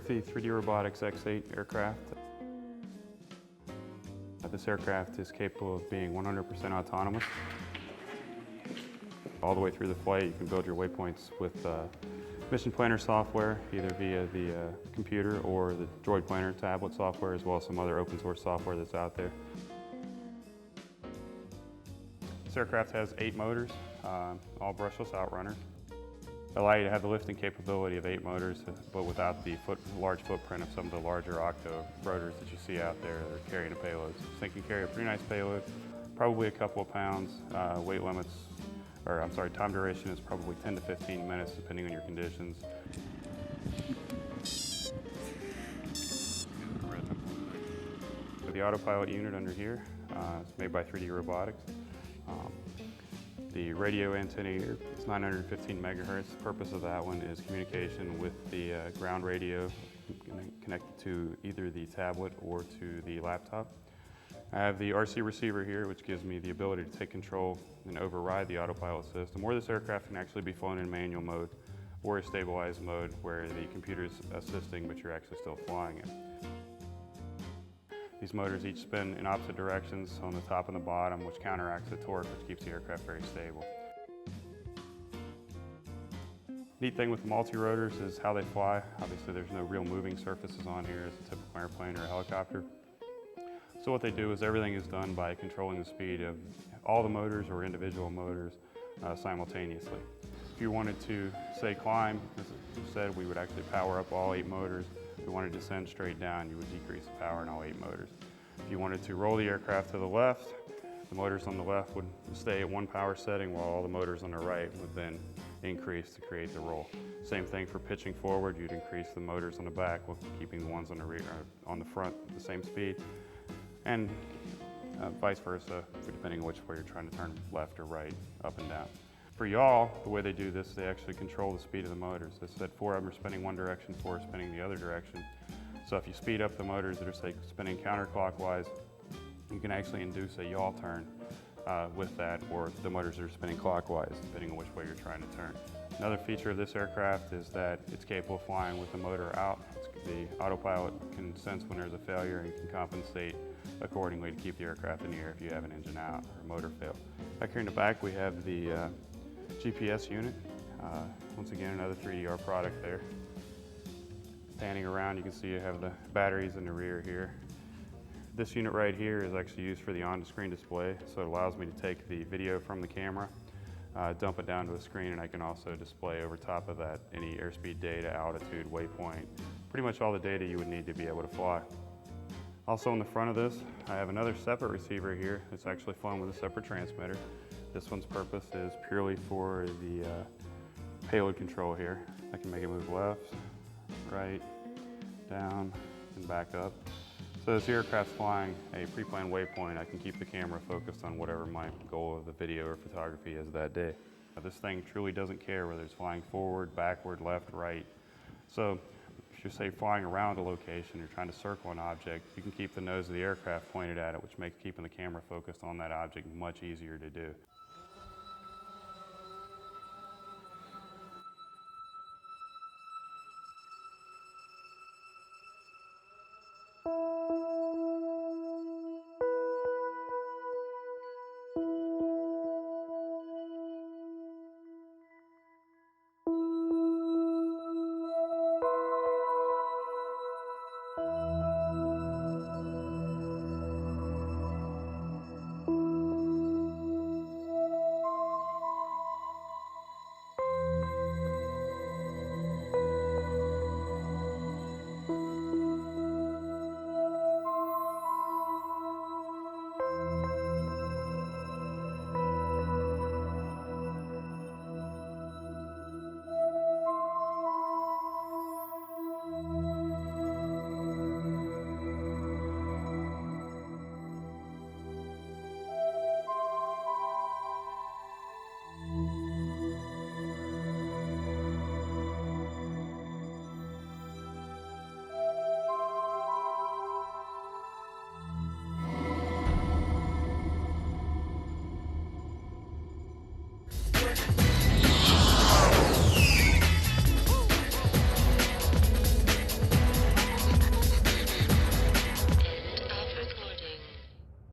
with the 3D Robotics X8 aircraft. This aircraft is capable of being 100% autonomous. All the way through the flight, you can build your waypoints with mission planner software, either via the computer or the Droid Planner tablet software, as well as some other open source software that's out there. This aircraft has 8 motors, all brushless outrunners. They allow you to have the lifting capability of 8 motors, but without the large footprint of some of the larger octo rotors that you see out there that are carrying a payload. So this thing can carry a pretty nice payload, probably a couple of pounds. Weight limits, time duration is probably 10 to 15 minutes depending on your conditions. So the autopilot unit under here is made by 3D Robotics. The radio antenna here is 915 megahertz. The purpose of that one is communication with the ground radio connected to either the tablet or to the laptop. I have the RC receiver here, which gives me the ability to take control and override the autopilot system, or this aircraft can actually be flown in manual mode or a stabilized mode where the computer's assisting but you're actually still flying it. These motors each spin in opposite directions on the top and the bottom, which counteracts the torque, which keeps the aircraft very stable. Neat thing with the multi-rotors is how they fly. Obviously there's no real moving surfaces on here as a typical airplane or a helicopter. So what they do is everything is done by controlling the speed of all the motors or individual motors simultaneously. If you wanted to, say, climb, as I said, we would actually power up all 8 motors. If you wanted to descend straight down, you would decrease the power in all 8 motors. If you wanted to roll the aircraft to the left, the motors on the left would stay at one power setting while all the motors on the right would then increase to create the roll. Same thing for pitching forward, you'd increase the motors on the back while keeping the ones on the rear, on the front at the same speed. And vice versa, depending on which way you're trying to turn left or right, up and down. For y'all, the way they do this, they actually control the speed of the motors. They said 4 of them are spinning one direction, 4 are spinning the other direction. So if you speed up the motors that are, say, spinning counterclockwise, you can actually induce a yaw turn with that, or the motors that are spinning clockwise, depending on which way you're trying to turn. Another feature of this aircraft is that it's capable of flying with the motor out. The autopilot can sense when there's a failure and can compensate accordingly to keep the aircraft in the air if you have an engine out or a motor fail. Back here in the back we have the GPS unit. Once again, another 3DR product there. Panning around, you can see you have the batteries in the rear here. This unit right here is actually used for the on-screen display, so it allows me to take the video from the camera, dump it down to a screen, and I can also display over top of that any airspeed data, altitude, waypoint, pretty much all the data you would need to be able to fly. Also on the front of this, I have another separate receiver here. It's actually flown with a separate transmitter. This one's purpose is purely for the payload control here. I can make it move left, right, down, and back up. So as the aircraft's flying a pre-planned waypoint, I can keep the camera focused on whatever my goal of the video or photography is that day. This thing truly doesn't care whether it's flying forward, backward, left, right. So if you're, say, flying around a location, you're trying to circle an object, you can keep the nose of the aircraft pointed at it, which makes keeping the camera focused on that object much easier to do.